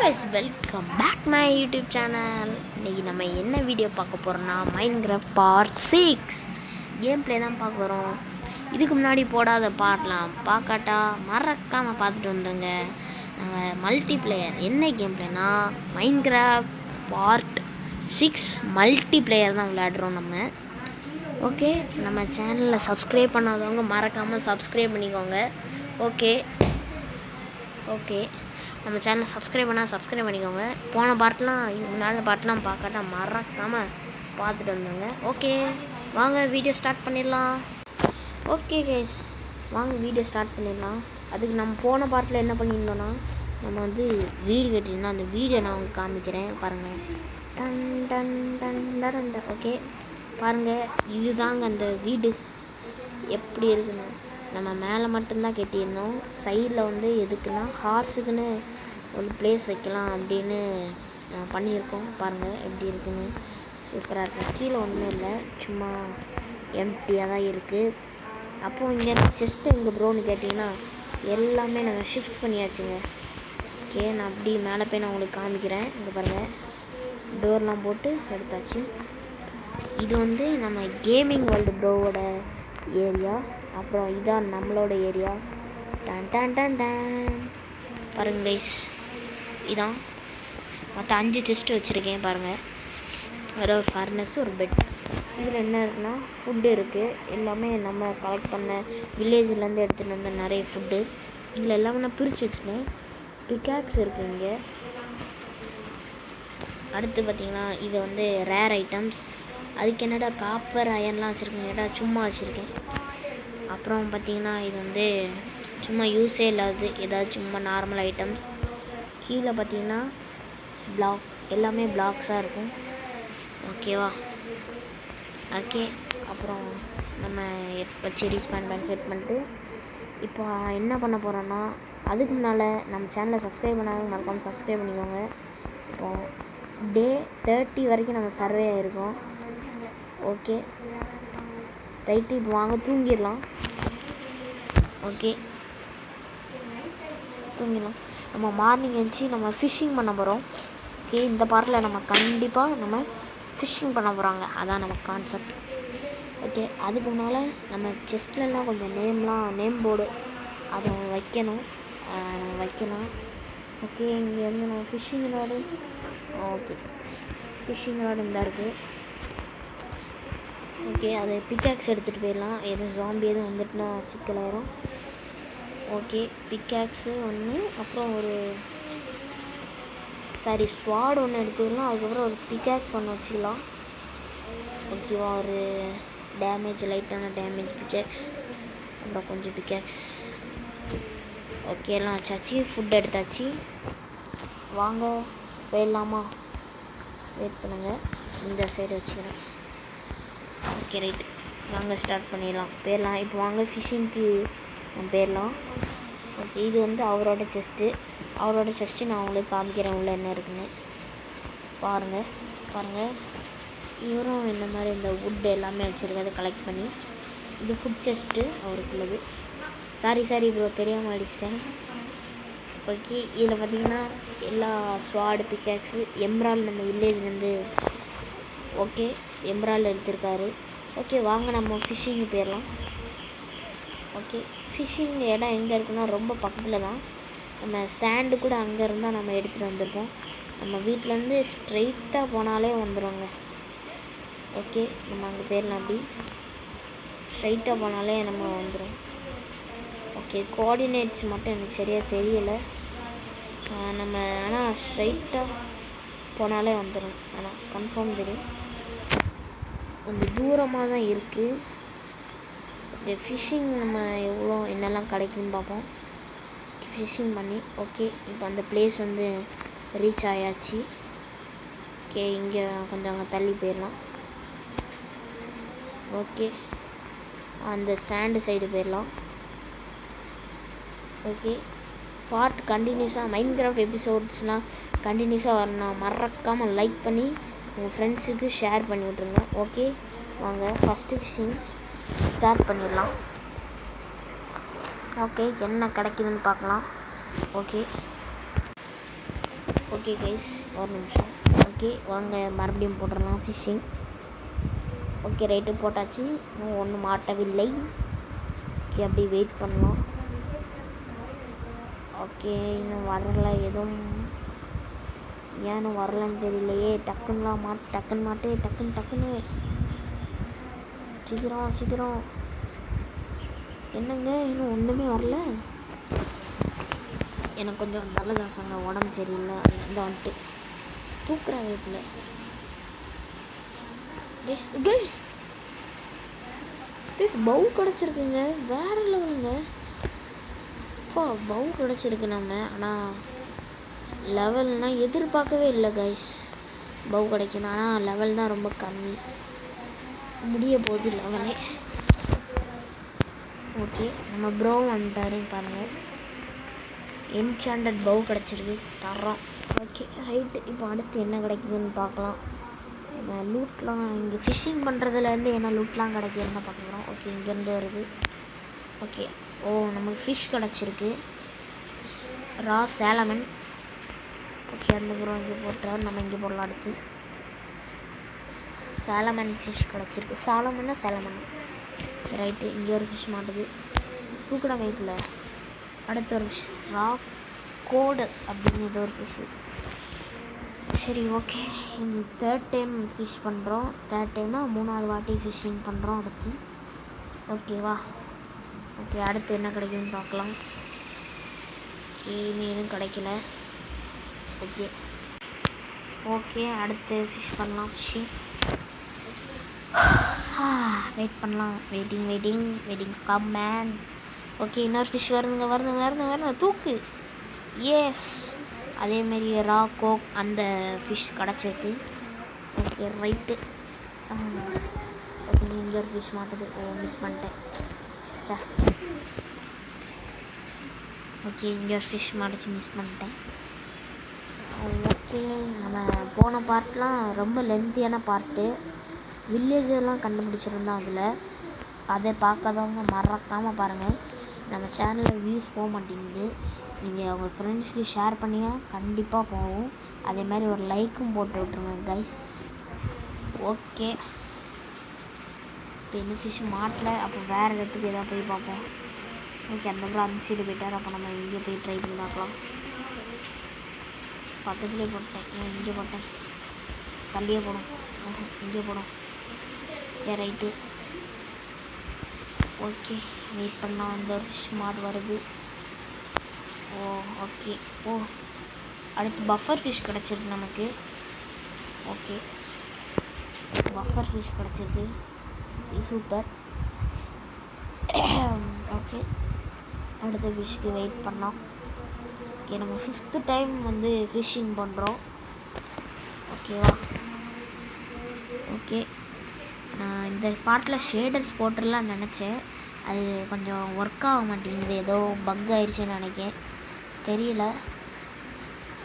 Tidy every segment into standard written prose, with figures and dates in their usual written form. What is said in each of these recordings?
guys, welcome back my YouTube channel. இன்னைக்கு நம்ம என்ன வீடியோ பார்க்க போறோம்னா மைன்கிராஃப்ட் பார்ட் 6 கேம் ப்ளே தான் பார்க்க போறோம். இதுக்கு முன்னாடி போடாத பார்ட்லாம் பார்க்காட்டா மறக்காம பார்த்துட்டு வந்துருங்க. நாங்க மல்டிப்ளேயர் என்ன கேம் ப்ளேனா மைன்கிராஃப்ட் பார்ட் 6 மல்டிப்ளேயர் தான் விளையாடுறோம் நம்ம. ஓகே, நம்ம சேனலில் சப்ஸ்கிரைப் பண்ணாதவங்க மறக்காமல் சப்ஸ்கிரைப் பண்ணிக்கோங்க. ஓகே நம்ம சேனலை சப்ஸ்கிரைப் பண்ணிக்கோங்க. போன பாட்டெலாம் முன்னாடி பாட்டெலாம் பார்க்காட்டா மறக்காமல் பார்த்துட்டு வந்துடுங்க. ஓகே, வாங்க வீடியோ ஸ்டார்ட் பண்ணிடலாம். ஓகே கைஸ், வாங்க வீடியோ ஸ்டார்ட் பண்ணிடலாம். அதுக்கு நம்ம போன பாட்டில் என்ன பண்ணியிருந்தோன்னா, நம்ம வந்து வீடு கட்டியிருந்தோம். அந்த வீடியோ நான் உங்களுக்கு காமிக்கிறேன் பாருங்கள். Done done done done. Okay பாருங்கள், இதுதாங்க அந்த வீடு எப்படி இருக்குன்னு. நம்ம மேலே மட்டும்தான் கட்டியிருந்தோம். சைடில் வந்து எதுக்குன்னா ஹார்ஸுக்குன்னு ஒரு பிளேஸ் வைக்கலாம் அப்படின்னு பண்ணியிருக்கோம். பாருங்கள் எப்படி இருக்குன்னு, சூப்பராக இருக்குது. கீழே ஒன்றும் இல்லை, சும்மா எம்டியாக தான் இருக்குது. அப்போது இங்கே செஸ்ட்டு எங்கே ப்ரோன்னு கேட்டிங்கன்னா எல்லாமே நாங்கள் ஷிஃப்ட் பண்ணியாச்சுங்க. ஓகே, நான் அப்படி மேலே போய் நான் உங்களுக்கு காமிக்கிறேன். இங்கே பாருங்கள், டோர்லாம் போட்டு எடுத்தாச்சு. இது வந்து நம்ம கேமிங் வேர்ல்டு ப்ரோவோட ஏரியா. அப்புறம் இதான் நம்மளோட area. Done done done done. பாருங்கள் கைஸ், இதான் மற்ற 5 செஸ்ட்டு வச்சுருக்கேன் பாருங்கள். வேறு ஒரு ஃபர்னஸ், ஒரு பெட். இதில் என்ன இருக்குன்னா ஃபுட்டு இருக்குது. எல்லாமே நம்ம கலெக்ட் பண்ண வில்லேஜ்லேருந்து எடுத்துகிட்டு வந்த நிறைய ஃபுட்டு. இதில் எல்லாமே நான் பிரித்து வச்சுருக்கேன். பிக்காக்ஸ் இருக்குது இங்கே. அடுத்து பார்த்திங்கன்னா இது வந்து ரேர் ஐட்டம்ஸ். அதுக்கு என்னடா காப்பர் அயன்லாம் வச்சுருக்கேன், ஏடா சும்மா வச்சுருக்கேன். அப்புறம் பார்த்திங்கன்னா இது வந்து சும்மா யூஸே இல்லாது ஏதாவது சும்மா நார்மல் ஐட்டம்ஸ். கீழே பார்த்திங்கன்னா பிளாக், எல்லாமே பிளாக்ஸாக இருக்கும். ஓகேவா? ஓகே, அப்புறம் நம்ம வச்சு ரீஸ்பேன் பண்ணி செட் பண்ணிட்டு இப்போ என்ன பண்ண போகிறோன்னா, அதுக்கு முன்னால் நம்ம சேனலை சப்ஸ்கிரைப் பண்ணாலும் மறக்காமல் சப்ஸ்கிரைப் பண்ணிக்கோங்க. இப்போ டே 30 வரைக்கும் நம்ம சர்வே ஆகிருக்கோம். ஓகே ரைட்டு, இப்போ வாங்க தூங்கிடலாம். ஓகே தூங்கிடலாம். நம்ம மார்னிங் எழுந்துச்சி நம்ம ஃபிஷ்ஷிங் பண்ண போகிறோம். ஓகே, இந்த பார்ட்டில் நம்ம கண்டிப்பாக நம்ம ஃபிஷ்ஷிங் பண்ண போகிறாங்க, அதான் நம்ம கான்செப்ட். ஓகே, அதுக்கு முன்னால் நம்ம செஸ்ட்லலாம் கொஞ்சம் நேம் போர்டு அதை வைக்கணும். வைக்கலாம். ஓகே, இங்கேருந்து நம்ம fishing rod. Okay, fishing rod இந்த இருக்குது. ஓகே, அது பிக்காக்ஸ் எடுத்துகிட்டு போயிடலாம். எதுவும் ஜாம்பி எதுவும் வந்துட்டுனா சிக்கலாயிரும். ஓகே, பிக்காக்ஸு ஒன்று, அப்புறம் ஒரு ஸ்வாட் ஒன்று எடுத்துக்கலாம். அதுக்கப்புறம் ஒரு பிக்காக்ஸ் ஒன்று வச்சுக்கலாம். ஓகேவா? ஒரு லைட்டான டேமேஜ் பிக்காக்ஸ், அப்புறம் கொஞ்சம் பிக்காக்ஸ். ஓகே, எல்லாம் வச்சாச்சு. ஃபுட் எடுத்தாச்சு. வாங்க போயிடலாமா? வெயிட் பண்ணுங்கள், இந்த சைடு வச்சுக்கிறேன். ஓகே ரைட், வாங்க ஸ்டார்ட் பண்ணிடலாம், போயிடலாம். இப்போ வாங்க ஃபிஷ்ஷிங்க்கு போயிடலாம். ஓகே, இது வந்து அவரோட செஸ்ட்டு நான் உங்களுக்கு காமிக்கிறேன் உள்ள என்ன இருக்குன்னு. பாருங்கள் இவரும் இந்த மாதிரி இந்த வுட் எல்லாமே வச்சுருக்காது கலெக்ட் பண்ணி. இது ஃபுட் செஸ்ட்டு அவருக்குள்ளது. சாரி ப்ரோ, தெரியாமல் அடிச்சிட்டேன். ஓகே, இதில் பார்த்திங்கன்னா எல்லா ஸ்வாடு, பிக்காக்ஸு, எம்ரால் நம்ம வில்லேஜ்லேருந்து ஓகே எம்ரால் எடுத்திருக்காரு. ஓகே, வாங்க நம்ம ஃபிஷ்ஷிங்கு போயிடலாம். ஓகே, ஃபிஷ்ஷிங் இடம் எங்கே இருக்குன்னா ரொம்ப பக்கத்தில் தான். நம்ம சாண்டு கூட அங்கே இருந்தால் நம்ம எடுத்துகிட்டு வந்திருப்போம். நம்ம வீட்டிலேருந்து ஸ்ட்ரெயிட்டாக போனாலே வந்துடுவோங்க. ஓகே, நம்ம அங்கே போயிடலாம். அப்படி ஸ்ட்ரைட்டாக போனாலே நம்ம வந்துடும். ஓகே, கோஆர்டினேட்ஸ் மட்டும் எனக்கு சரியாக தெரியலை. நம்ம ஆனால் ஸ்ட்ரைட்டாக போனாலே வந்துடும், ஆனால் கன்ஃபார்ம் தெரியும். கொஞ்சம் தூரமாக தான் இருக்குது. இந்த ஃபிஷ்ஷிங் நம்ம எவ்வளோ என்னெல்லாம் கிடைக்குன்னு பார்ப்போம் ஃபிஷ்ஷிங் பண்ணி. ஓகே, இப்போ அந்த பிளேஸ் வந்து ரீச் ஆயாச்சு. ஓகே, இங்கே கொஞ்சம் அங்கே தள்ளி போயிடலாம். ஓகே, அந்த சாண்டு சைடு போயிடலாம். ஓகே, பார்ட் கண்டினியூஸாக மைன்கிராஃப்ட் எபிசோட்ஸ்லாம் கண்டினியூஸாக வரணும். மறக்காமல் லைக் பண்ணி உங்கள் ஃப்ரெண்ட்ஸுக்கு ஷேர் பண்ணி விட்ருங்க. ஓகே, வாங்க ஃபஸ்ட்டு ஃபிஷ்ஷிங் ஸ்டார்ட் பண்ணிடலாம். ஓகே, என்ன கிடைக்குதுன்னு பார்க்கலாம். ஓகே ஓகே கைஸ், ஒரு நிமிஷம். ஓகே வாங்க மறுபடியும் போட்டுடலாம் ஃபிஷ்ஷிங். ஓகே ரைட்டு போட்டாச்சு. இன்னும் ஒன்றும் மாட்டவில்லை. ஓகே அப்படி வெயிட் பண்ணலாம். ஓகே இன்னும் வரல, எதுவும் ஏன்னு வரலன்னு தெரியலையே. டக்குன்னு மாட்டு டக்குன்னு சீக்கிரம். என்னங்க இன்னும் ஒன்றுமே வரல. எனக்கு கொஞ்சம் தலைதாசங்க, உடம்பு சரியில்லை. அந்த வந்துட்டு தூக்குற வைப்பில் பவு கிடச்சிருக்குங்க. வேற லெவலுங்க. இப்போ பவு கிடச்சிருக்கு நம்ம. ஆனால் லெவல்னால் எதிர்பார்க்கவே இல்லை கைஸ் பவு கிடைக்கணும். ஆனால் லெவல் தான் ரொம்ப கம்மி. முடிய போகுது லெவலே. ஓகே நம்ம ப்ரோ வந்துட்டாரு பாருங்கள். என்சாண்டட் பவு கிடச்சிருக்கு, தரோம். Okay right. இப்போ அடுத்து என்ன கிடைக்குதுன்னு பார்க்கலாம். நம்ம லூட்லாம் இங்கே ஃபிஷ்ஷிங் பண்ணுறதுலேருந்து என்ன லூட்லாம் கிடைக்குதுன்னு பார்க்குறோம். ஓகே இங்கேருந்து வருது. ஓகே நமக்கு ஃபிஷ் கிடச்சிருக்கு, ரா சாலமன். ஓகே அந்த ப்ரோ இங்கே போட்டார், நம்ம இங்கே போடலாம். அடுத்து சாலமன் ஃபிஷ் கிடச்சிருக்கு. சாலமன் சரி ரைட்டு. இங்கே ஒரு ஃபிஷ் மாட்டுது, தூக்கடா கைப்பில். அடுத்த ஒரு ஃபிஷ் ரா கோடு அப்படிங்கிறது ஒரு ஃபிஷ்ஷு. சரி ஓகே, இந்த தேர்ட் டைம் ஃபிஷ் பண்ணுறோம். தேர்ட் டைம்னால் 3வது வாட்டி ஃபிஷ்ஷிங் பண்ணுறோம் அடுத்து. ஓகேவா? ஓகே அடுத்து என்ன கிடைக்குதுன்னு பார்க்கலாம். ஓகே இனி எதுவும் கிடைக்கல. ஓகே அடுத்து ஃபிஷ் பண்ணலாம். ஃபிஷ்ஷிங் வெயிட் பண்ணலாம். Waiting come man. ஓகே இன்னொரு ஃபிஷ் வருதுங்க. தூக்கு. எஸ், அதேமாரி ரா கோக் அந்த ஃபிஷ் கிடச்சிருக்கு. Okay right. ஓகே இங்கே ஒரு ஃபிஷ் மாட்டுது. மிஸ் பண்ணிட்டேன். ஓகே இங்கே ஒரு ஃபிஷ் மாட்டுச்சு, மிஸ் பண்ணிட்டேன். ஓகே நம்ம போன பார்ட்லாம் ரொம்ப லென்த்தியான பார்ட்டு. வில்லேஜெல்லாம் கண்டுபிடிச்சிருந்தோம் அதில். அதை பார்க்காதவங்க மறக்காமல் பாருங்கள். நம்ம சேனலில் வியூஸ் போக மாட்டேங்குது. நீங்கள் உங்கள் ஃப்ரெண்ட்ஸ்க்கு ஷேர் பண்ணிங்கன்னா கண்டிப்பாக போகும். அதே மாதிரி ஒரு லைக்கும் போட்டு விட்ருங்க கைஸ். ஓகே இப்போ இந்த ஃபிஷ் மாட்டல. அப்போ வேறு இடத்துக்கு எதாவது போய் பார்ப்போம். ஓகே அந்த ப்ரோ அந்த சைடு போயிட்டார். அப்போ நம்ம இங்கே போய் ட்ரை பண்ணி பார்க்கலாம். பக்கத்துலேயே போட்டேன், இங்கே போட்டேன். தள்ளியே போடும், இங்கே போடும். சரி ரைட்டு. ஓகே வெயிட் பண்ணால் அந்த ஒரு ஃபிஷ் மாடு வருது. ஓகே அடுத்து பஃபர் ஃபிஷ் கிடச்சிருக்கு நமக்கு. ஓகே பஃபர் ஃபிஷ் கிடச்சிருக்கு, சூப்பர். ஓகே அடுத்த ஃபிஷ்க்கு வெயிட் பண்ணோம். ஓகே நம்ம 5th டைம் வந்து ஃபிஷ்ஷிங் பண்ணுறோம். ஓகேவா? ஓகே நான் இந்த பார்ட்டில் ஷேடர்ஸ் போட்டுடலான்னு நினச்சேன். அது கொஞ்சம் ஒர்க் ஆக மாட்டேங்குது, ஏதோ பக் ஆயிடுச்சுன்னு நினைக்கிறேன், தெரியல.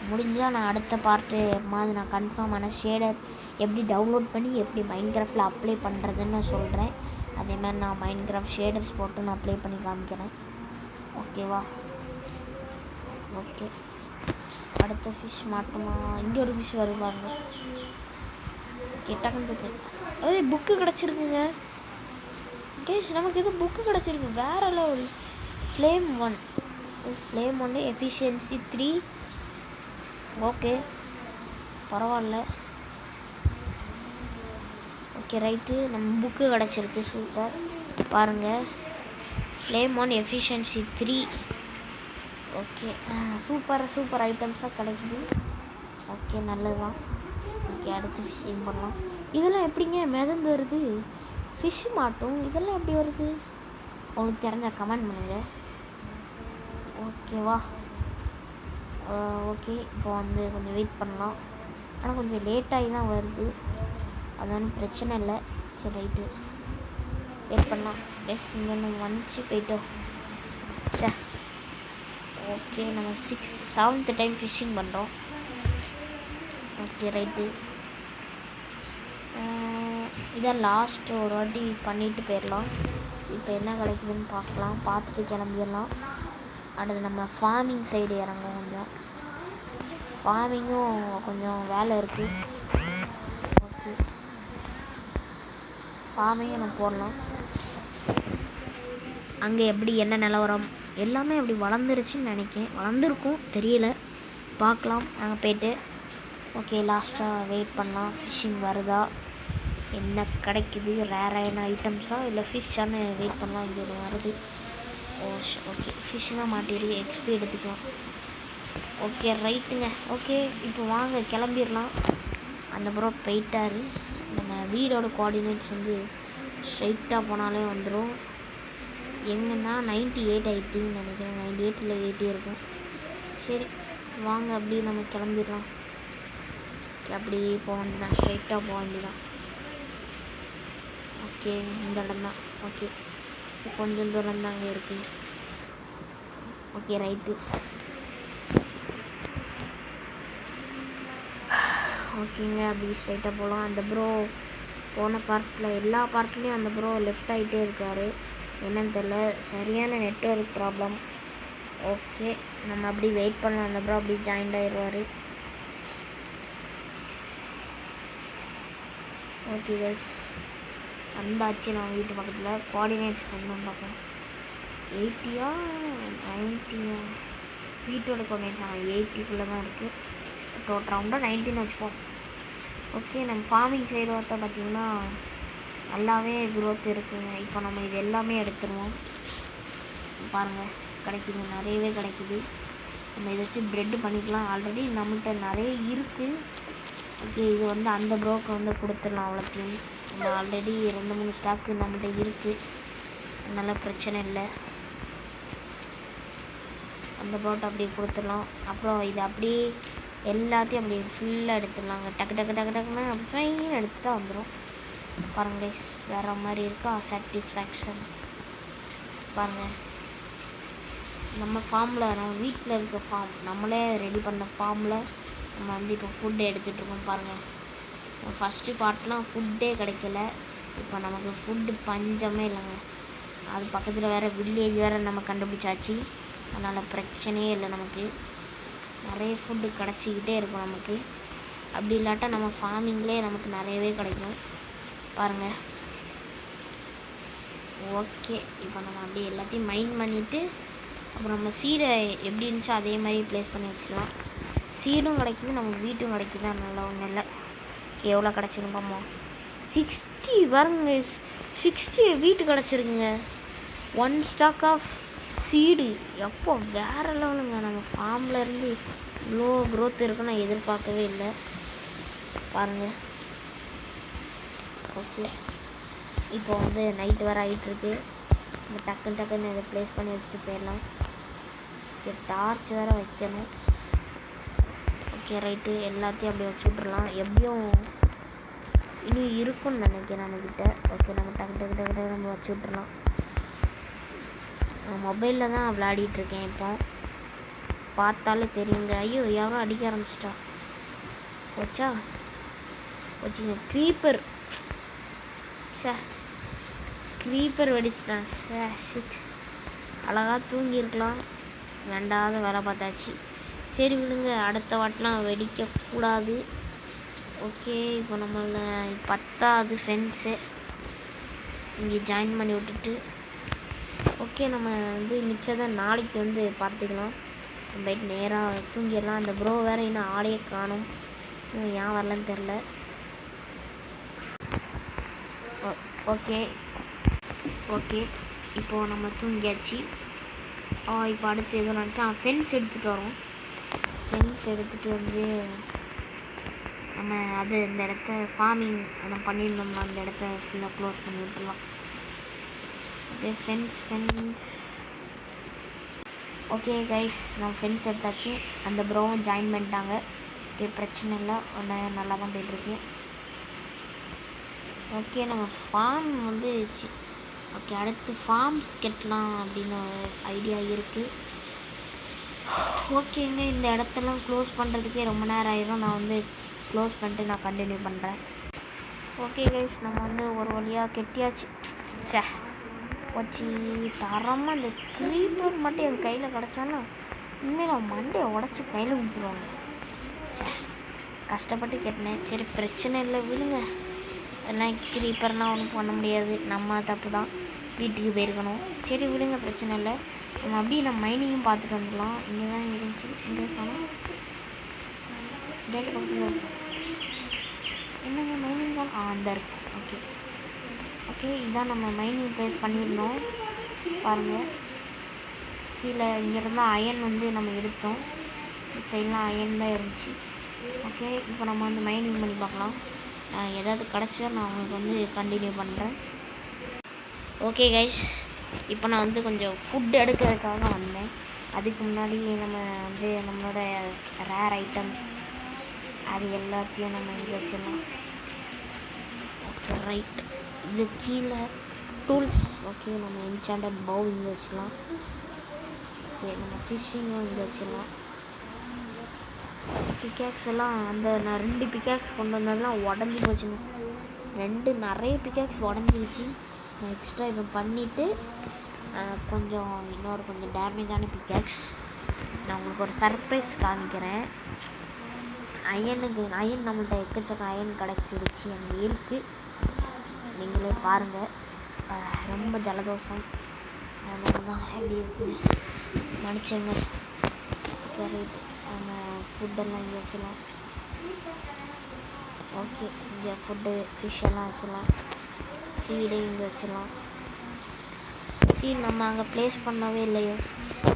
முடிஞ்சால் நான் அடுத்த பார்ட்டு மாதிரி நான் கன்ஃபார்மான ஷேடர் எப்படி டவுன்லோட் பண்ணி எப்படி மைன்கிராஃப்டில் அப்ளை பண்ணுறதுன்னு சொல்கிறேன். அதேமாதிரி நான் மைன்கிராஃப்ட் ஷேடர்ஸ் போட்டு நான் அப்ளை பண்ணி காமிக்கிறேன். ஓகேவா? ஓகே அடுத்த ஃபிஷ் மாட்டோமா? இங்கே ஒரு ஃபிஷ் வருவாங்க. ஓகே டக்குன்னு புக்கு கிடச்சிருக்குங்க கேஸ். நமக்கு எதுவும் புக்கு கிடச்சிருக்கு, வேறு லெவல். Flame 1 efficiency 3. ஓகே பரவாயில்ல. ஓகே ரைட்டு, நம்ம புக்கு கிடச்சிருக்கு, சூப்பர். பாருங்கள் ஃப்ளேம் 1 எஃபிஷியன்சி 3. ஓகே சூப்பர் ஐட்டம்ஸாக கிடைக்குது. ஓகே நல்லது தான். ஓகே அடுத்து ஃபிஷ்ஷிங் பண்ணலாம். இதெல்லாம் எப்படிங்க மிதந்து வருது? ஃபிஷ்ஷு மாட்டும், இதெல்லாம் எப்படி வருது? உங்களுக்கு தெரிஞ்ச கமெண்ட் பண்ணுங்கள். ஓகேவா? ஓகே இப்போ வந்து கொஞ்சம் வெயிட் பண்ணலாம். ஆனால் கொஞ்சம் லேட்டாகி தான் வருது, அது ஒன்றும் பிரச்சனை இல்லை. சரி ரைட்டு வெயிட் பண்ணலாம். இங்கே ஒன்று வந்துச்சு, போயிட்டோம். ஓகே நம்ம 7th டைம் ஃபிஷ்ஷிங் பண்ணுறோம். Okay right. இதான் லாஸ்ட் ஒரு வாட்டி பண்ணிவிட்டு போயிடலாம். இப்போ என்ன கிடைக்குதுன்னு பார்க்கலாம், பார்த்துட்டு கிளம்பிடலாம். அடுத்து நம்ம ஃபார்மிங் சைடு இறங்குவோம். கொஞ்சம் ஃபார்மிங்கும் கொஞ்சம் வேலை இருக்குது. ஓகே, ஃபார்மிங்கும் நம்ம போடலாம். அங்கே எப்படி என்ன நிலவரம் எல்லாமே அப்படி வளர்ந்துருச்சுன்னு நினைக்கிறேன். வளர்ந்துருக்கும், தெரியல, பார்க்கலாம் அங்கே போய்ட்டு. ஓகே, லாஸ்ட்டாக வெயிட் பண்ணலாம். ஃபிஷ்ஷிங் வருதா, என்ன கிடைக்குது, ரேரான ஐட்டம்ஸாக இல்லை ஃபிஷ்ஷான்னு வெயிட் பண்ணலாம். இங்கே வருது. ஓகே, ஃபிஷ்ஷுனா மாட்டிருக்கு, எக்ஸ்பி எடுத்துக்கலாம். ஓகே ரைட்டுங்க. ஓகே, இப்போ வாங்க கிளம்பிடலாம். அந்த ப்ரோ போயிட்டார். நம்ம வீடோட கோஆர்டினேட்ஸ் வந்து ஸ்ட்ரைட்டாக போனாலே வந்துடும். எங்கன்னா 98 ஆகிட்டுன்னு நினைக்கிறேன். 98 இல்லை 80 இருக்கும். சரி வாங்க, அப்படியே நம்ம கிளம்பிடலாம். அப்படி போக வேண்டியதான், ஸ்ட்ரைட்டாக போக வேண்டியதான். ஓகே, இந்த இடம் தான். ஓகே, கொஞ்சம் தூரம் தான் அங்கே இருக்குது. Okay right. ஓகேங்க, அப்படி ஸ்ட்ரைட்டாக போகலாம். அந்த ப்ரோ போன பார்ட்டில் எல்லா பார்ட்லேயும் அந்த ப்ரோ லெஃப்ட் ஆகிட்டே இருக்கார். என்னன்னு தெரில, சரியான நெட்வொர்க் ப்ராப்ளம். ஓகே, நம்ம அப்படி வெயிட் பண்ணலாம். அந்த ப்ரோ அப்படி ஜாயின்ட் ஆயிடுவார். ஓகே கைஸ், வந்தாச்சு நம்ம வீட்டு பக்கத்தில். கோஆர்டினேட்ஸ் என்னன்னு பார்ப்போம். 80 90 வீட்டோட கோஆர்டினேட்ஸ் 80க்குள்ளே தான் இருக்குது. டோட்டல் ரவுண்டாக 19 வச்சுப்போம். ஓகே, நம்ம ஃபார்மிங் சைடு பார்த்தா பார்த்திங்கன்னா நல்லாவே க்ரோத் இருக்குங்க. இப்போ நம்ம இது எல்லாமே எடுத்துருவோம். பாருங்கள், கிடைக்குது, நிறையவே கிடைக்குது. நம்ம இதை வச்சு ப்ரெட்டு பண்ணிக்கலாம். ஆல்ரெடி நம்மள்கிட்ட நிறைய இருக்குது. ஓகே, இது வந்து அந்த ப்ரோக்கு வந்து கொடுத்துடலாம். அவ்வளோத்தையும் நம்ம ஆல்ரெடி 2-3 ஸ்டாக்கு நம்மள்கிட்ட இருக்குது, அதனால் பிரச்சனை இல்லை. அந்த ப்ரோட்டை அப்படியே கொடுத்துடலாம். அப்புறம் இது அப்படியே எல்லாத்தையும் அப்படியே ஃபுல்லாக எடுத்துடலாங்க. டக்கு டக்கு டக்கு டக்குன்னு ஃபைன் எடுத்துகிட்டா வந்துடும். பாருங்கள் கைஸ், வேறு மாதிரி இருக்கா சாட்டிஸ்ஃபேக்ஷன். பாருங்கள், நம்ம ஃபார்மில், நம்ம வீட்டில் இருக்க ஃபார்ம், நம்மளே ரெடி பண்ண ஃபார்மில் நம்ம வந்து இப்போ ஃபுட்டு எடுத்துகிட்ருக்கோம். பாருங்கள், ஃபஸ்ட்டு பார்ட்லாம் ஃபுட்டே கிடைக்கல. இப்போ நமக்கு ஃபுட்டு பஞ்சமே இல்லைங்க. அது பக்கத்தில் வேறு வில்லேஜ் வேறு நம்ம கண்டுபிடிச்சாச்சு. அதனால் பிரச்சனையே இல்லை. நமக்கு நிறைய ஃபுட்டு கிடச்சிக்கிட்டே இருக்கும் நமக்கு. அப்படி இல்லாட்டா நம்ம ஃபார்மிங்லேயே நமக்கு நிறையவே கிடைக்கும். பாருங்கள். ஓகே, இப்போ நம்ம அப்படியே எல்லாத்தையும் மைண்ட் பண்ணிவிட்டு அப்புறம் நம்ம சீடை எப்படி இருந்துச்சோ அதே மாதிரி ப்ளேஸ் பண்ணி வச்சிடலாம். சீடும் கிடைக்கிது, நம்ம வீட்டும் கிடைக்கிது. நல்லா ஒன்றும் இல்லை. எவ்வளோ கிடச்சிருப்போமோ 60 பாருங்க, 60 வீட்டு கிடச்சிருக்குங்க. 1 ஸ்டாக் ஆஃப் சீடு. எப்போ வேறு லெவலுங்க. நம்ம ஃபார்மில் இருந்து இவ்வளோ க்ரோத் இருக்குன்னு நான் எதிர்பார்க்கவே இல்லை. பாருங்கள். ஓகே, இப்போ வந்து நைட்டு வேறு ஆகிட்டுருக்கு. நம்ம டக்குன்னு இதை ப்ளேஸ் பண்ணி வச்சுட்டு போயிடலாம். டார்ச் வேறு வைக்கணும். ஓகே ரைட்டு, எல்லாத்தையும் அப்படியே வச்சு விட்றலாம். எப்படியும் இன்னும் இருக்குன்னு நினைக்கிறேன் நம்மக்கிட்ட. ஓகே, நம்ம டக்கு நம்ம வச்சு விட்றலாம். நான் மொபைலில் தான் விளையாடிட்டுருக்கேன். இப்போ பார்த்தாலே தெரியுங்க. ஐயோ, யாரும் அடிக்க ஆரம்பிச்சிட்டா. வச்சா வச்சுங்க. Creeper, creeper வெடிச்சிட்டான். ஷிட், அழகாக தூங்கியிருக்கலாம். வேண்டாத வேலை பார்த்தாச்சு. சரி விடுங்க, அடுத்த வாட்டெலாம் வெடிக்கக்கூடாது. ஓகே, இப்போ நம்மள 10வது ஃப்ரெண்ட்ஸு இங்கே ஜாயின் பண்ணி விட்டுட்டு, ஓகே நம்ம வந்து மிச்சத்தை நாளைக்கு வந்து பார்த்துக்கலாம். நம்ம போய்ட்டு நேராக தூங்கிடலாம். அந்த ப்ரோ வேறு இன்னும் ஆளையே காணும். ஏன் வரலன்னு தெரில. ஓகே இப்போது நம்ம தூங்கியாச்சு. இப்போ அடுத்து எதுவும் நினச்சா ஃபென்ஸ் எடுத்துகிட்டு வரோம். ஃபென்ஸ் எடுத்துகிட்டு வந்து நம்ம அது இந்த இடத்த ஃபார்மிங் நம்ம பண்ணியிருந்தோம்னா அந்த இடத்த ஃபுல்லாக க்ளோஸ் பண்ணி விட்டுடலாம். Okay, fence. ஓகே கைஸ், நம்ம ஃபென்ஸ் எடுத்தாச்சு. அந்த ப்ரோவும் ஜாயின் பண்ணிட்டாங்க. ஓகே, பிரச்சனை இல்லை, ஒன்று நல்லா தான் போய்ட்டுருக்கு. ஓகே, நம்ம ஃபார்ம் வந்து ஓகே அடுத்து ஃபார்ம்ஸ் கட்டலாம் அப்படின்னு ஐடியா இருக்குது. ஓகேங்க, இந்த இடத்தெல்லாம் க்ளோஸ் பண்ணுறதுக்கே ரொம்ப நேரம் ஆயிடும். நான் வந்து க்ளோஸ் பண்ணிட்டு நான் கண்டினியூ பண்ணுறேன். ஓகே கைஸ், நம்ம வந்து ஒரு வழியாக கெட்டியாச்சு. வச்சு தரமாக இந்த க்ரீப்பர் மட்டும் என் கையில் கிடச்சாலும் உண்மையில் மண்டையை உடச்சி கையில் கொடுத்துருவாங்க. கஷ்டப்பட்டு கட்டினேன். சரி பிரச்சனை இல்லை விடுங்க, எல்லாம் க்ரீப்பர்லாம் ஒன்றும் பண்ண முடியாது, நம்ம தப்பு தான், வீட்டுக்கு போயிருக்கணும். சரி விடுங்க பிரச்சனை இல்லை. நம்ம அப்படியே நம்ம மைனிங்கும் பார்த்துட்டு வந்துடலாம். இங்கே தான் இருந்துச்சு, இங்கே காணும், கேட்டு பக்கத்தில் என்னங்க மைனிங் தான் அந்த இருக்கும். ஓகே ஓகே, இதான் நம்ம மைனிங் ப்ளேஸ் பண்ணியிருந்தோம் பாருங்கள். கீழே இங்கேருந்து அயன் வந்து நம்ம எடுத்தோம், சைட்லாம் அயன் தான் இருந்துச்சு. ஓகே, இப்போ நம்ம வந்து மைனிங் பண்ணி பார்க்கலாம். ஏதாவது கிடச்சா நான் உங்களுக்கு வந்து கண்டினியூ பண்ணுறேன். ஓகே கைஸ், இப்போ நான் வந்து கொஞ்சம் ஃபுட் எடுக்கிறதுக்காக வந்தேன். அதுக்கு முன்னாடி நம்ம வந்து நம்மளோட ரேர் ஐட்டம்ஸ் அது எல்லாத்தையும் நம்ம இங்கே வச்சிடலாம். ஓகே ரைட், இது கீழே டூல்ஸ். ஓகே, நம்ம என்சாண்டட் பவுல் இங்கே வச்சிடலாம். சரி, நம்ம ஃபிஷ்ஷிங்கும் இங்கே வச்சிடலாம். பிக்காக்ஸ் எல்லாம் அந்த நான் 2 பிக்காக்ஸ் கொண்டு வந்ததெல்லாம் உடஞ்சி போச்சுங்க. நிறைய பிக்காக்ஸ் உடஞ்சிருச்சு. நான் எக்ஸ்ட்ரா இப்போ பண்ணிவிட்டு கொஞ்சம் டேமேஜான பிக்காக்ஸ் நான் உங்களுக்கு ஒரு சர்ப்ரைஸ் காமிக்கிறேன். அயன் நம்மள்கிட்ட எக்கச்சக்க அயன் கிடச்சிருச்சு, அங்கே இருக்குது, நீங்களே பாருங்கள். ரொம்ப ஜலதோஷம், அதனால தான் எப்படி இருக்குது மன்னிச்சுங்க. ரைட், நம்ம ஃபுட்டெல்லாம் இங்கே வச்சிடலாம். ஓகே, இங்கே ஃபுட்டு ஃபிஷ்ஷெல்லாம் வச்சிடலாம். சீடை இங்கே வச்சிடலாம். சீட் நம்ம அங்கே ப்ளேஸ் பண்ணவே இல்லையோ,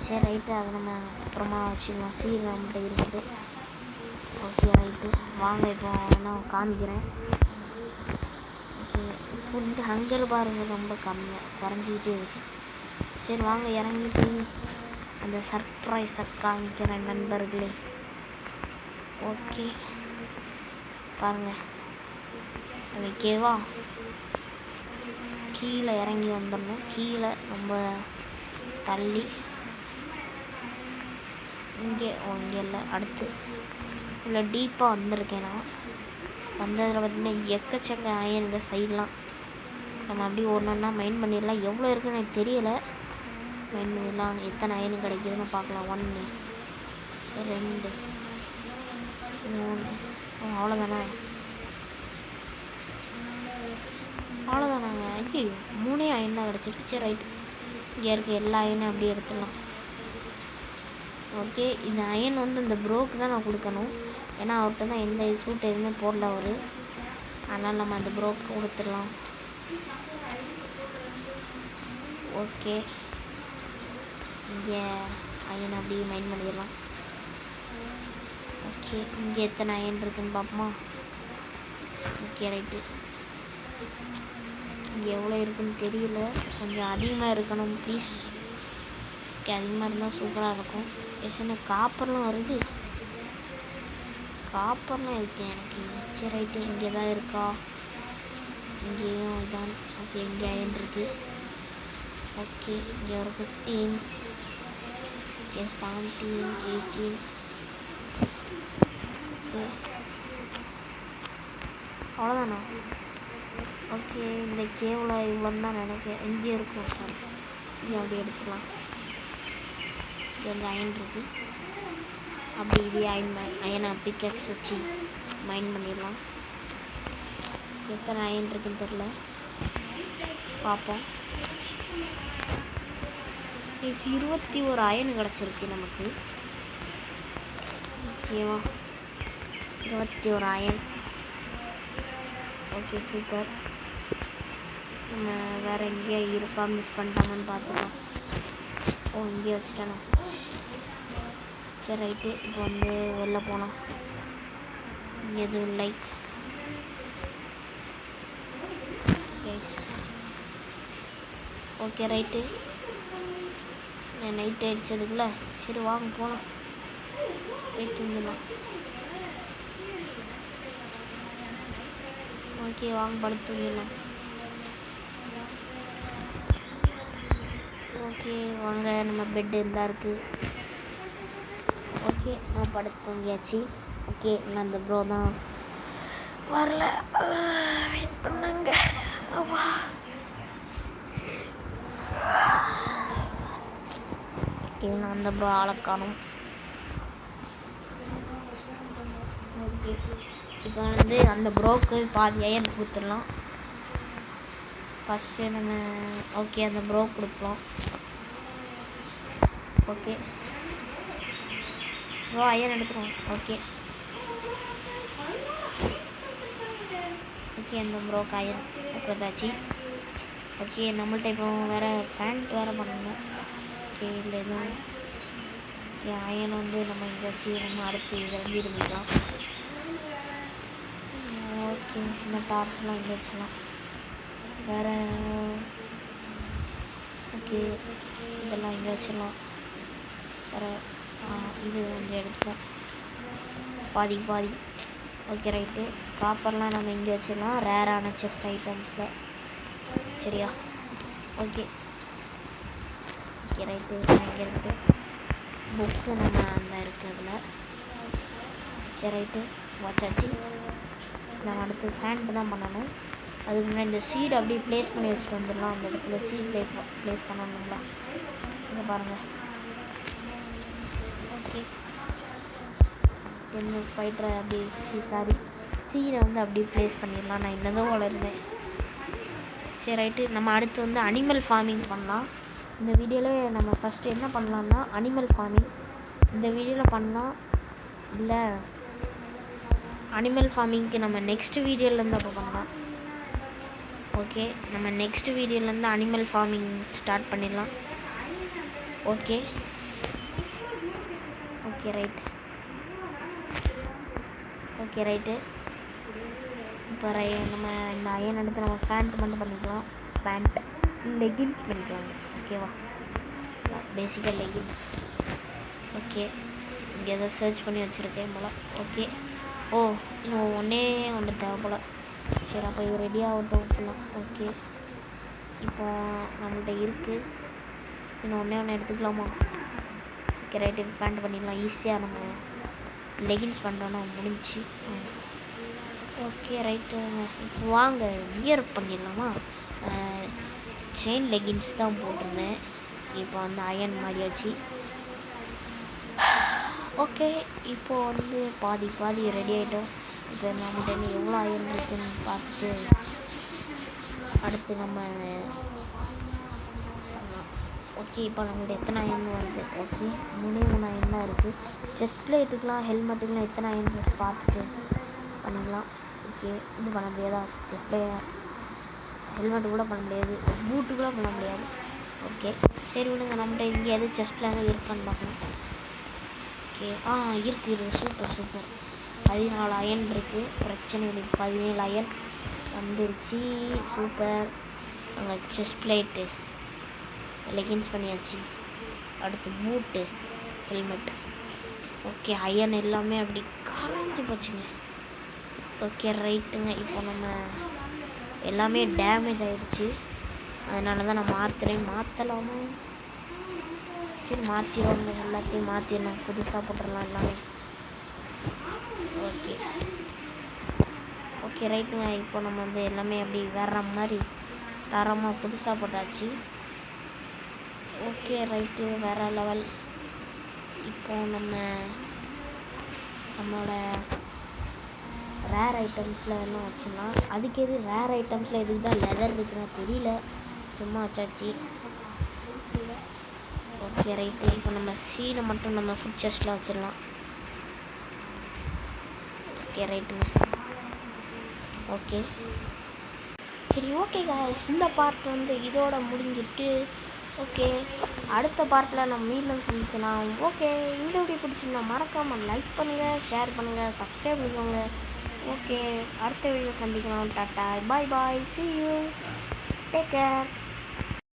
சரி ரைட்டு, அதை நம்ம அப்புறமா வச்சுக்கலாம். சீட் நம்மகிட்ட இருக்குது. ஓகே ரைட்டு, வாங்க இப்போ நான் காமிக்கிறேன். ஓகே, ஃபுட்டு ஹங்கர் பாருங்கள் ரொம்ப கம்மியாக குறைஞ்சிக்கிட்டே இருக்குது. சரி வாங்க இறங்கிட்டு அந்த சர்ப்ரைஸை காமிக்கிறேன் நண்பர்களே. ஓகே பாருங்கள், ஓகேவா, கீழே இறங்கி வந்துடணும். கீழே ரொம்ப தள்ளி இங்கே இல்லை, அடுத்து இல்லை டீப்பாக வந்திருக்கேன் நான். வந்ததில் பார்த்திங்கன்னா எக்கச்சக்க அயன் இந்த சைட்லாம். நம்ம அப்படியே ஒன்றா மைண்ட் பண்ணிடலாம். எவ்வளோ இருக்குன்னு எனக்கு தெரியலை, மைண்ட் பண்ணிடலாம். எத்தனை அயன் கிடைக்குதுன்னு பார்க்கலாம். 1 2 3, அவ்வளோதானே, அவ்வளோதானாங்க. ஐயோ 3 அயன் தான் கிடச்சிருக்கு. சரி ரைட்டு, இங்கே இருக்க எல்லா அயனும் அப்படியே எடுத்துடலாம். ஓகே, இந்த அயன் வந்து இந்த ப்ரோக்கு தான் நான் கொடுக்கணும், ஏன்னா அவர்கிட்ட தான் எந்த சூட் எதுவுமே போடல அவர், அதனால் நம்ம அந்த ப்ரோக்கு கொடுத்துடலாம். ஓகே, இங்கே அயன் அப்படியே மைண்ட் பண்ணிடலாம். ஓகே, இங்கே எத்தனை அயன் இருக்குன்னு பார்ப்போமா. ஓகே ரைட்டு, இங்கே எவ்வளோ இருக்குன்னு தெரியல, கொஞ்சம் அதிகமாக இருக்கணும் ப்ளீஸ். ஓகே, அதிகமாக இருந்தால் சூப்பராக இருக்கும். என்ன காப்பர்லாம் வருது, காப்பர்லாம் இருக்கு எனக்கு. சரி ரைட்டு, இங்கே தான் இருக்கா, இங்கேயும் இதான். ஓகே, இங்கே அயன் இருக்குது. ஓகே, இங்கே ஒரு 15, ஓகே 17, 18. அவ்வளோதானா. ஓகே, இந்த கேவில் இவ்வளோன்னு தான் நினைக்கிறேன், இங்கே இருக்கும். சார் இங்கே அப்படி எடுத்துக்கலாம். இங்கே அயன் இருக்குது, அப்படி இதே அயனை பிக்கெட்ஸ் வச்சு மைண்ட் பண்ணிடலாம். எத்தனை அயன் இருக்குன்னு தெரில, பார்ப்போம். 21 அயன் கிடச்சிருக்கு நமக்கு. ஓகேவா, 21 அயன். Okay super. நம்ம வேறு எங்கேயா இருக்கா, மிஸ் பண்ணிட்டாங்கன்னு பார்த்துக்கலாம். ஓ, இங்கே வச்சுட்டானோ. சரி ரைட்டு, இப்போ வந்து வெளில போனோம், இங்கே எதுவும் இல்லை. ஓகே ரைட்டு, நைட் ஆகிடுச்சதுக்குள்ள சரி வாங்க போகலாம், போய் தூங்கலாம். ஓகே வாங்க படுத்து தூங்கிடலாம். ஓகே வாங்க, நம்ம பெட்டு இருந்தா இருக்குது. ஓகே, நான் படுத்து தூங்கியாச்சு. ஓகே, நான் அந்த ப்ரோ தான் வரல, வெயிட் பண்ணுங்க. ஓகே, நான் அந்த ப்ரோ ஆளை காணும். ஓகே, இப்போ வந்து அந்த ப்ரோக்கு பாதி அயன் கொடுத்துடலாம். ஃபஸ்ட்டு நம்ம ஓகே அந்த ப்ரோ கொடுக்கலாம். ஓகே ப்ரோ அயன் எடுத்துருவோம். ஓகே ஓகே அந்த ப்ரோக்கு அயன் கொடுத்தாச்சு. ஓகே நம்மள்ட்ட இப்போ வேறு ஃபேண்ட் வேறு பண்ணணும். ஓகே இல்லை எதுவும் ஓகே அயன் வந்து நம்ம இங்கே வச்சு நம்ம அடுத்து இதில் வீடு பண்ணிக்கலாம். ஓகே இந்த டார்ச்லாம் இங்கே வச்சுக்கலாம். வேறு ஓகே இதெல்லாம் இங்கே வச்சிடலாம். வேறு இது கொஞ்சம் எடுத்துப்போம் பாதி பாதி. ஓகே ரைட்டு, காப்பர்லாம் நம்ம இங்கே வச்சிடலாம் ரேரான செஸ்ட் ஐட்டம்ஸில். சரியா? ஓகே ஓகே ரைட்டு, இங்கே இருக்குது புக்கு நம்ம அந்த இருக்குது அதில். சரி ரைட்டு வச்சாச்சு. நம்ம அடுத்து ஹேண்ட் தான் பண்ணணும். அதுக்கு முன்னாடி இந்த சீடு அப்படியே ப்ளேஸ் பண்ணி வச்சுட்டு வந்துடலாம். அந்த இடத்துல சீட் ப்ளேஸ் பண்ணணுங்களா? இங்கே பாருங்கள். ஓகே இந்த ஸ்பைடரை அப்படியே சாரி சீடை வந்து அப்படியே ப்ளேஸ் பண்ணிடலாம். நான் இன்னதும் வளருந்தேன். சரி ரைட்டு, நம்ம அடுத்து வந்து அனிமல் ஃபார்மிங் பண்ணலாம். இந்த வீடியோவில் நம்ம ஃபஸ்ட்டு என்ன பண்ணலான்னா அனிமல் ஃபார்மிங் இந்த வீடியோவில் பண்ணலாம். இல்லை அனிமல் ஃபார்மிங்க்கு நம்ம நெக்ஸ்ட் வீடியோலேருந்து அப்போ பண்ணலாம். ஓகே நம்ம நெக்ஸ்ட் வீடியோலேருந்து அனிமல் ஃபார்மிங் ஸ்டார்ட் பண்ணிடலாம். Okay okay right okay right, இப்போ நம்ம இந்த அயன் எடுத்து நம்ம பேண்ட் மட்டும் பண்ணிக்கலாம். பேண்ட் லெகின்ஸ் பண்ணிக்கலாங்க. ஓகேவா? பேசிக்காக லெகின்ஸ். ஓகே இங்கே எதாவது சர்ச் பண்ணி வச்சுருக்கேன் போல். ஓகே ஓ இன்னும் ஒன்று தேவை போல். சரி அப்போ இது ரெடியாக ஆகட்டும் ஃபுல்லாக. ஓகே இப்போ நம்மள்கிட்ட இருக்குது. இன்னும் ஒன்று எடுத்துக்கலாமா? ஓகே ரைட்டு, பேண்ட் பண்ணிடலாம். ஈஸியாக நம்ம லெகின்ஸ் பண்ணுறோன்னா முடிஞ்சு. ஓகே ரைட்டு, இப்போ வாங்க வியர் பண்ணிடலாமா? செயின் லெகின்ஸ் தான் போட்டிருந்தேன். இப்போ வந்து அயன் மாதிரி வச்சு. ஓகே இப்போது வந்து பாதி ரெடி ஆகிட்டோம். இப்போ நம்மகிட்ட இன்னும் எவ்வளோ அயன் இருக்குன்னு பார்த்துட்டு அடுத்து நம்ம பண்ணலாம். ஓகே இப்போ நம்மள்ட்ட எத்தனை அயன் வருது? ஓகே 3 அயன் தான் இருக்குது. செஸ்ட்டில் எடுத்துக்கலாம், ஹெல்மெட்டுக்கெலாம் எத்தனை அயன் ட்ரெஸ் பார்த்துட்டு பண்ணிக்கலாம். ஓகே இது பண்ண முடியாதா? செஸ்ட்டில் ஹெல்மெட்டு கூட பண்ண முடியாது, பூட்டு கூட பண்ண முடியாது. ஓகே சரி விடுங்க, நம்மகிட்ட இங்கே எது செஸ்ட்டில் எங்கே இருக்கான்னு பார்க்கணும். ஓகே இருக்குது சூப்பர் 14 அயன் இருக்குது. பிரச்சனை இல்லை, 17 அயன் வந்துருச்சு. சூப்பர். அங்கே செஸ்ட் பிளேட்டு லெகின்ஸ் பண்ணியாச்சு. அடுத்து பூட்டு ஹெல்மெட்டு. ஓகே அயன் எல்லாமே அப்படி கரைஞ்சி போச்சுங்க. ஓகே ரைட்டுங்க, இப்போ நம்ம எல்லாமே டேமேஜ் ஆகிடுச்சு. அதனால தான் நான் மாற்றலாமா? சரி மாற்றிடுவாங்க, எல்லாத்தையும் மாற்றிடலாம், புதுசாக போட்டுடலாம் எல்லாமே. ஓகே ஓகே ரைட்டுங்க, இப்போ நம்ம வந்து எல்லாமே அப்படி வேற மாதிரி தரமாக புதுசாக போட்டாச்சு. ஓகே ரைட்டு, வேறு லெவல். இப்போது நம்மளோட ரேர் ஐட்டம்ஸில் என்ன வச்சுன்னா அதுக்கு எது ரேர் ஐட்டம்ஸில் எதுக்கு தான் லெதர் இருக்குன்னு தெரியல, சும்மா வச்சாச்சு. ஓகே ரைட்டு, இப்போ நம்ம சீடை மட்டும் நம்ம ஃபுட் செஸ்ட்டில் வச்சிடலாம். ஓகே ரைட்டுங்க. ஓகே சரி ஓகே காய்ஸ், இந்த பார்ட் வந்து இதோட முடிஞ்சிட்டு. ஓகே அடுத்த பார்ட்டில் நம்ம மீண்டும் சந்திக்கலாம். ஓகே இந்த வீடியோ பிடிச்சிருந்தா மறக்காமல் லைக் பண்ணுங்கள், ஷேர் பண்ணுங்கள், சப்ஸ்கிரைப் பண்ணிக்கோங்க. ஓகே அடுத்த வீடியோ சந்திக்கலாம். Tata bye bye, see you, take care.